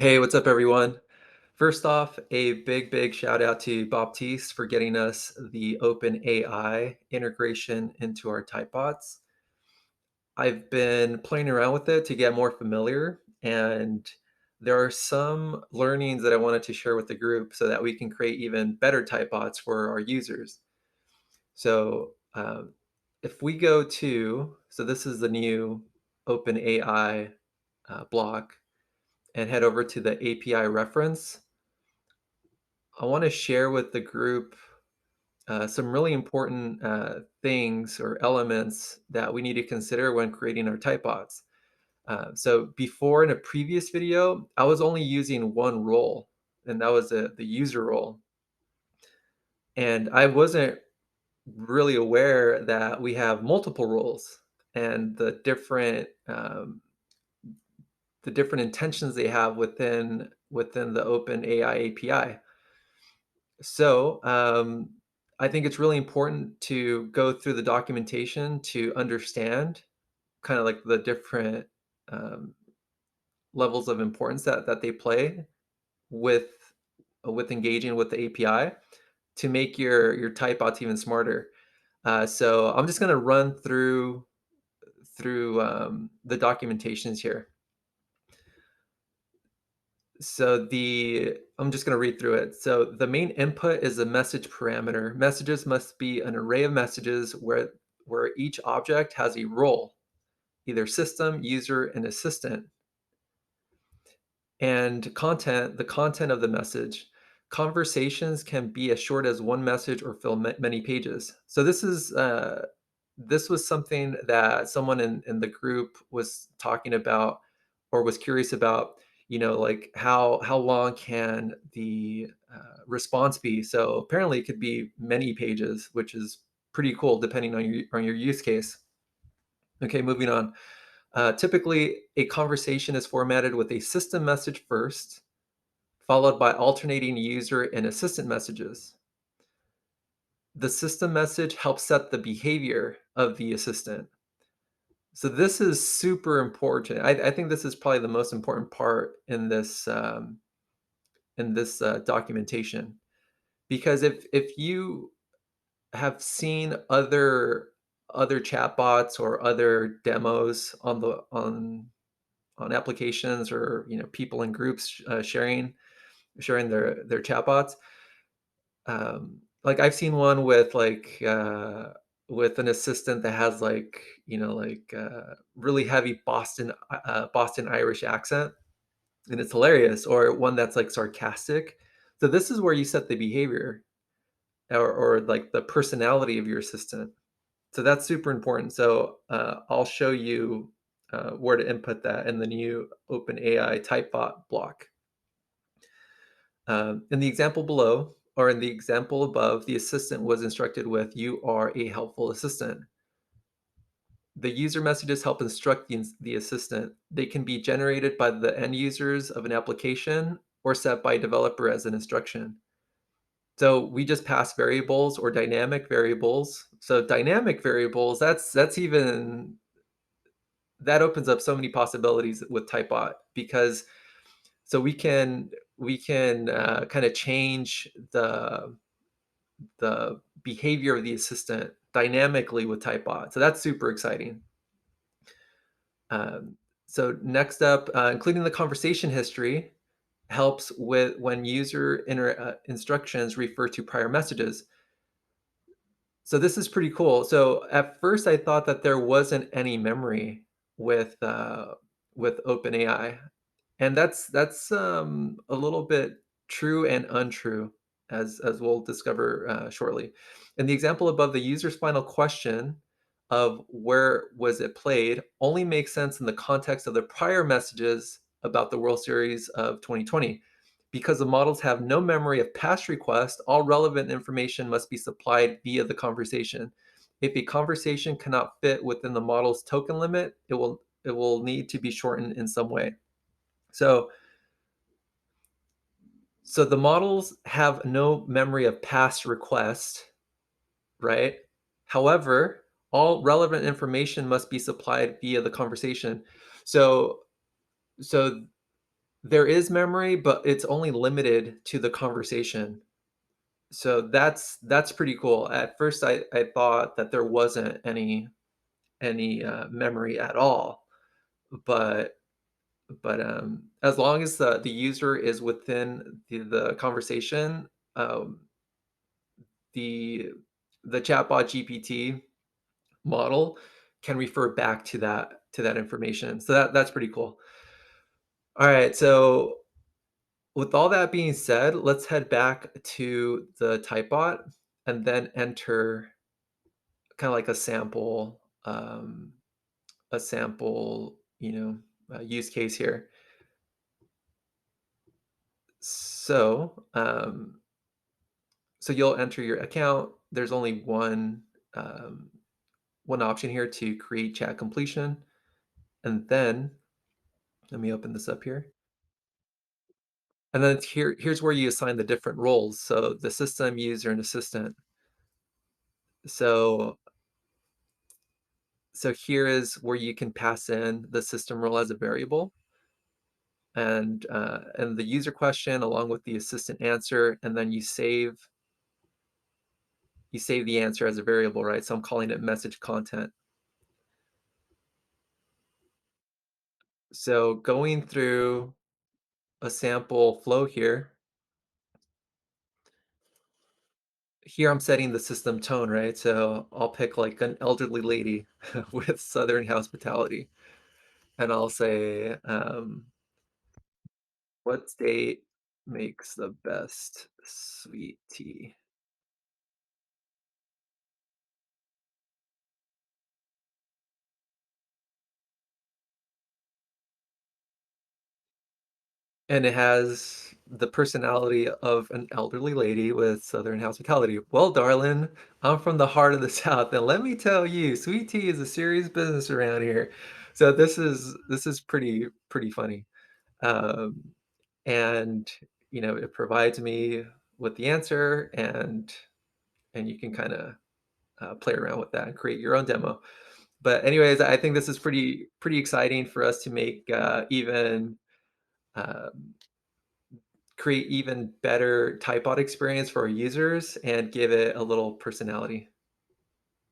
Hey, what's up, everyone? First off, a big shout out to Baptiste for getting us the OpenAI integration into our Typebots. I've been playing around with it to get more familiar, and there are some learnings that I wanted to share with the group so that we can create even better Typebots for our users. So, if we go to, so this is the new OpenAI block, and head over to the API reference. I want to share with the group some really important things or elements that we need to consider when creating our typebots. So before in a previous video, I was only using one role, and that was the user role. And I wasn't really aware that we have multiple roles and the different intentions they have within the OpenAI API. So, I think it's really important to go through the documentation to understand kind of like the different um, levels of importance that they play with with engaging with the API to make your type outs even smarter. So I'm just going to run through the documentations here. I'm just going to read through it. So the main input is a message parameter. Messages must be an array of messages where each object has a role, either system, user, and assistant. And content, the content of the message. Conversations can be as short as one message or fill many pages. So this was something that someone in the group was talking about or was curious about, like how long can the response be? So apparently it could be many pages, which is pretty cool depending on your use case. Okay, moving on. Typically, a conversation is formatted with a system message first, followed by alternating user and assistant messages. The system message helps set the behavior of the assistant. So this is super important. I think this is probably the most important part in this documentation, because if you have seen other chatbots or other demos on applications, or people in groups sharing their chatbots. Like I've seen one with an assistant that has really heavy Boston Irish accent, and it's hilarious, or one that's like sarcastic. So this is where you set the behavior, or like the personality of your assistant. So that's super important. So I'll show you where to input that in the new OpenAI Typebot block. In the example below, or in the example above, the assistant was instructed with, "You are a helpful assistant." The user messages help instruct the assistant. They can be generated by the end users of an application or set by a developer as an instruction. So we just pass variables or dynamic variables. So dynamic variables, that's even that opens up so many possibilities with Typebot, because so we can kind of change the behavior of the assistant dynamically with Typebot. So that's super exciting. Um, so next up, including the conversation history helps with when instructions refer to prior messages. So this is pretty cool. So at first, I thought that there wasn't any memory with with OpenAI, and that's a little bit true and untrue, as we'll discover shortly. In the example above, the user's final question of "where was it played" only makes sense in the context of the prior messages about the World Series of 2020. Because the models have no memory of past requests, all relevant information must be supplied via the conversation. If a conversation cannot fit within the model's token limit, it will need to be shortened in some way. So so the models have no memory of past requests, right? However, all relevant information must be supplied via the conversation. So so There is memory, but it's only limited to the conversation. So that's pretty cool. At first, I thought that there wasn't any memory at all, but as long as the user is within the conversation, um, the the chatbot GPT model can refer back to that information. So that's pretty cool. All right, so with all that being said, let's head back to the Typebot and then enter kind of like a sample, use case here. So, so you'll enter your account. There's only um, one option here to create chat completion, and then let me open this up here. And then here's where you assign the different roles. So the system, user, and assistant. So so here is where you can pass in the system role as a variable and the user question along with the assistant answer, and then you save the answer as a variable, right? So I'm calling it message content. So going through a sample flow here I'm setting the system tone, right? So I'll pick like an elderly lady with Southern hospitality, and I'll say, what state makes the best sweet tea? And it has the personality of an elderly lady with Southern hospitality. Well, darling, I'm from the heart of the South, and let me tell you, sweet tea is a serious business around here. So this is pretty funny. Um, and it provides me with the answer, and you can kind of play around with that and create your own demo. But anyways, I think this is pretty exciting for us to make even um, create even better typebot experience for our users and give it a little personality.